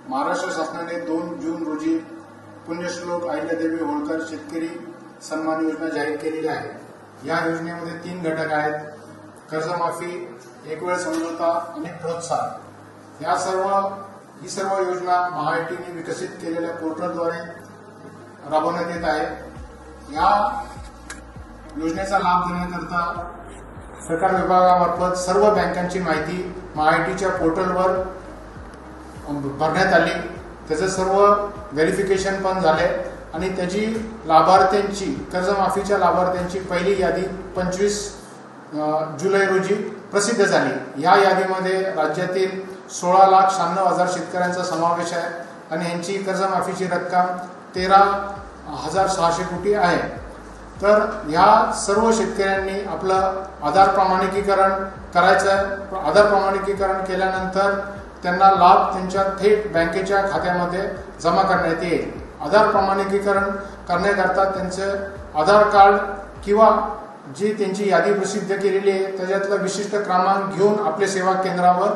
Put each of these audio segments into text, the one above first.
महाराष्ट्र शासनाने 2 जून रोजी पुण्यश्लोक अहिल्यादेवी होळकर शेतकरी सन्मान योजना जाहीर केलेली आहे। या योजनेमध्ये 3 घटक आहेत: कर्जमाफी, एक वेळ समझोता आणि प्रोत्साहन। ही सर्व योजना महाआयटीने विकसित केलेल्या पोर्टलद्वारे राबवण्यात येत आहे। या योजनेचा लाभ घेण्याकरता सरकार विभागामार्फत सर्व बँकांची माहिती महाआयटीच्या पोर्टलवर भरण्यात आली। त्याचं सर्व व्हेरिफिकेशन पण झाले आणि त्याची लाभार्थ्यांची कर्जमाफीच्या लाभार्थ्यांची पहिली यादी 25 जुलै रोजी प्रसिद्ध झाली। या यादीमध्ये राज्यातील 16,96,000 शेतकऱ्यांचा समावेश आहे आणि यांची कर्जमाफीची रक्कम 13,600 कोटी आहे। तर ह्या सर्व शेतकऱ्यांनी आपलं आधार प्रमाणिकीकरण करायचं आहे। आधार प्रमाणिकीकरण केल्यानंतर त्यांना लाभ त्यांच्या थेट बँकेच्या खात्यामध्ये जमा करण्यात येईल। आधार प्रमाणिकीकरण करण्याकरता त्यांचे आधार कार्ड किंवा जी त्यांची यादी प्रसिद्ध केलेली आहे त्याच्यातला विशिष्ट क्रमांक घेऊन आपल्या सेवा केंद्रावर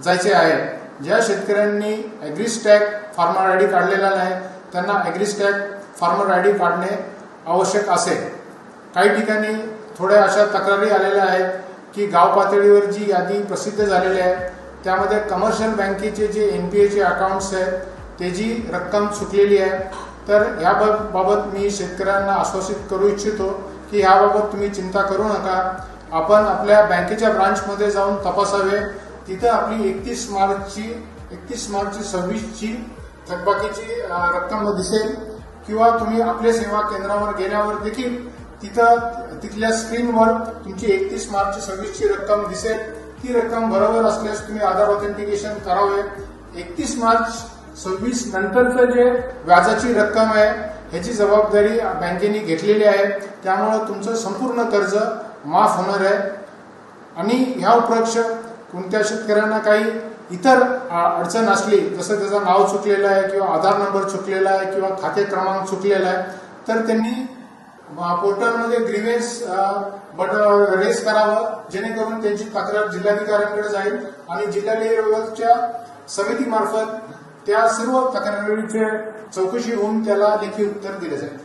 जायचे आहे। ज्या शेतकऱ्यांनी ॲग्रीस्टॅग फार्मर आयडी काढलेला नाही त्यांना ॲग्रीस्टॅग फार्मर आयडी काढणे आवश्यक असेल। काही ठिकाणी थोड्या अशा तक्रारी आलेल्या आहेत की गाव पातळीवर जी यादी प्रसिद्ध झालेली आहे त्यामध्ये कमर्शियल बँकेचे जे एनपीएचे अकाउंट्स आहेत त्याची रक्कम चुकलेली आहे। तर याबाबत मी शेतकऱ्यांना आश्वासित करू इच्छितो की याबाबत तुम्ही चिंता करू नका। आपण आपल्या बँकेच्या ब्रांचमध्ये जाऊन तपासावे। तिथे आपली 31 मार्चची 26ची थकबाकीची रक्कम दिसेल किंवा तुम्ही आपल्या सेवा केंद्रावर गेल्यावर देखील तिथल्या स्क्रीनवर तुमची 31 मार्च 26ची रक्कम दिसेल। ती रक्कम बरोबर असल्यास तुम्ही आधार ऑथेंटिकेशन करावे। 31 मार्च 26 नंतरचं जे व्याजाची रक्कम आहे ह्याची जबाबदारी बँकेने घेतलेली आहे। त्यामुळे तुमचं संपूर्ण कर्ज माफ होणार आहे। आणि ह्या उपरक्ष कोणत्या शेतकऱ्यांना काही इतर अडचण असली जसं त्याचं नाव चुकलेलं आहे किंवा आधार नंबर चुकलेला आहे किंवा खाते क्रमांक चुकलेला आहे तर त्यांनी पोर्टलमध्ये ग्रीव्हन्स रेस करावं जेणेकरून त्यांची तक्रार जिल्हाधिकाऱ्यांकडे जाईल आणि जिल्हाधिकाऱ्यांच्या समितीमार्फत त्या सर्व तक्रारींची चौकशी होऊन त्याला लेखी उत्तर दिले जाईल।